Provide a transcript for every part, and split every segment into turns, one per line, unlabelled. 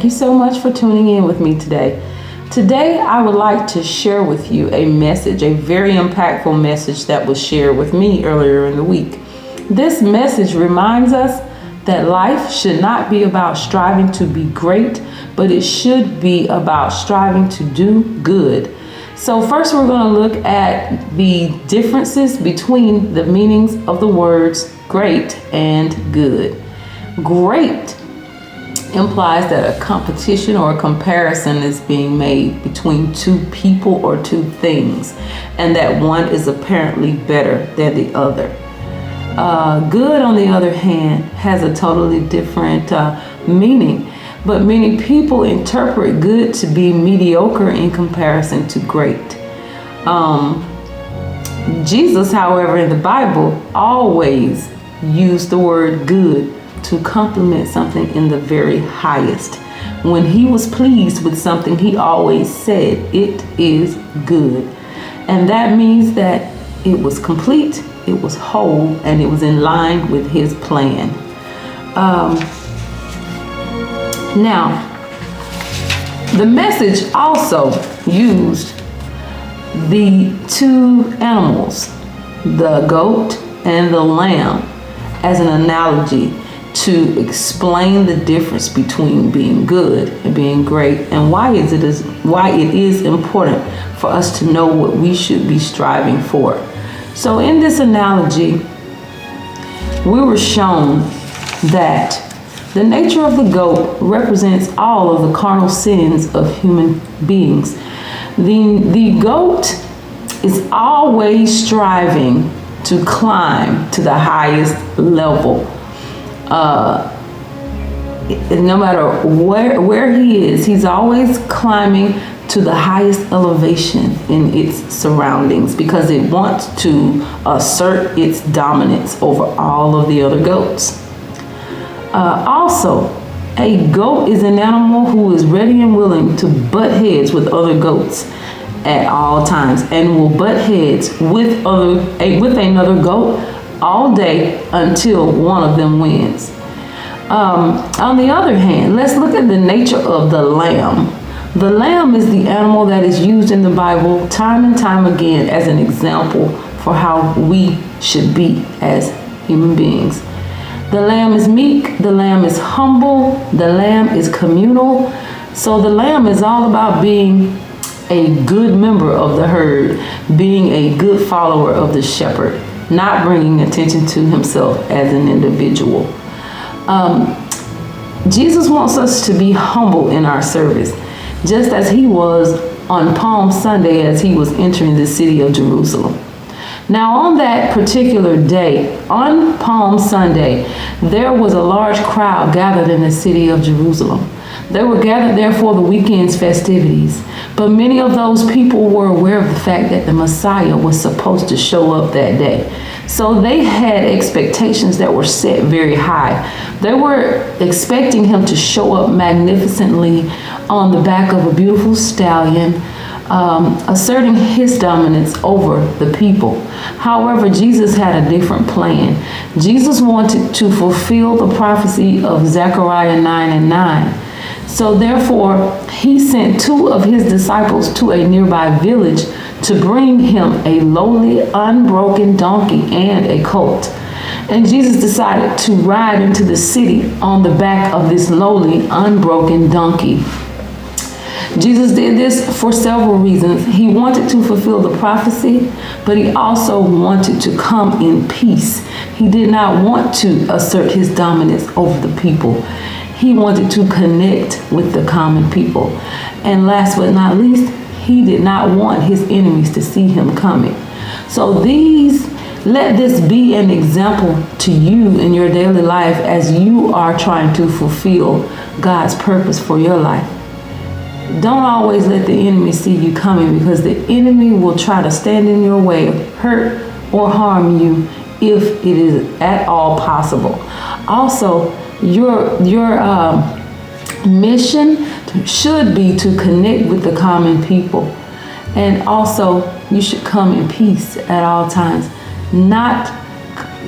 Thank you so much for tuning in with me today. Today, I would like to share with you a message, a very impactful message that was shared with me earlier in the week. This message reminds us that life should not be about striving to be great, but it should be about striving to do good. So first, we're going to look at the differences between the meanings of the words great and good. Great implies that a competition or a comparison is being made between two people or two things, and that one is apparently better than the other. Good, on the other hand, has a totally different meaning, but many people interpret good to be mediocre in comparison to great. Jesus, however, in the Bible, always used the word good to compliment something in the very highest. When he was pleased with something, he always said, "It is good." And that means that it was complete, it was whole, and it was in line with his plan. Now, the message also used the two animals, the goat and the lamb, as an analogy to explain the difference between being good and being great, and why it is important for us to know what we should be striving for. So in this analogy, we were shown that the nature of the goat represents all of the carnal sins of human beings. The goat is always striving to climb to the highest level. No matter where he is, he's always climbing to the highest elevation in its surroundings because it wants to assert its dominance over all of the other goats. Also, a goat is an animal who is ready and willing to butt heads with other goats at all times, and will butt heads with another goat all day until one of them wins. On the other hand, let's look at the nature of the lamb. The lamb is the animal that is used in the Bible time and time again as an example for how we should be as human beings. The lamb is meek, the lamb is humble, the lamb is communal. So the lamb is all about being a good member of the herd, being a good follower of the shepherd, not bringing attention to himself as an individual. Jesus wants us to be humble in our service, just as he was on Palm Sunday as he was entering the city of Jerusalem. Now, on that particular day, on Palm Sunday, there was a large crowd gathered in the city of Jerusalem. They were gathered there for the weekend's festivities, but many of those people were aware of the fact that the Messiah was supposed to show up that day. So they had expectations that were set very high. They were expecting him to show up magnificently on the back of a beautiful stallion, asserting his dominance over the people. However, Jesus had a different plan. Jesus wanted to fulfill the prophecy of Zechariah 9:9. So therefore, he sent two of his disciples to a nearby village to bring him a lowly, unbroken donkey and a colt. And Jesus decided to ride into the city on the back of this lowly, unbroken donkey. Jesus did this for several reasons. He wanted to fulfill the prophecy, but he also wanted to come in peace. He did not want to assert his dominance over the people. He wanted to connect with the common people. And last but not least, he did not want his enemies to see him coming. So let this be an example to you in your daily life as you are trying to fulfill God's purpose for your life. Don't always let the enemy see you coming, because the enemy will try to stand in your way of hurt or harm you if it is at all possible. Also, your mission should be to connect with the common people. And also, you should come in peace at all times, not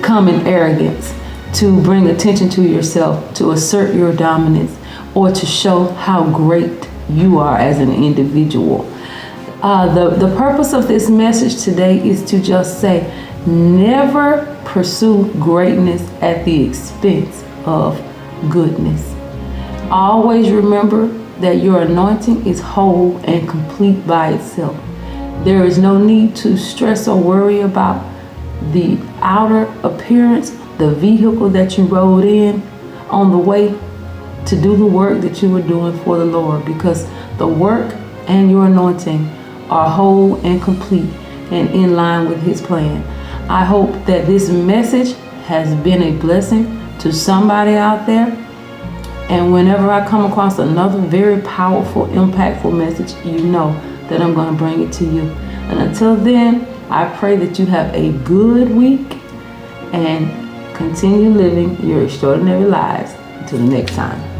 come in arrogance. to bring attention to yourself, to assert your dominance, or to show how great you are as an individual. The purpose of this message today is to just say, never pursue greatness at the expense of goodness. Always remember that your anointing is whole and complete by itself. There is no need to stress or worry about the outer appearance, the vehicle that you rode in on the way to do the work that you were doing for the Lord, because the work and your anointing are whole and complete and in line with His plan. I hope that this message has been a blessing to somebody out there. And whenever I come across another very powerful, impactful message, you know that I'm going to bring it to you. And until then, I pray that you have a good week and continue living your extraordinary lives. Until the next time.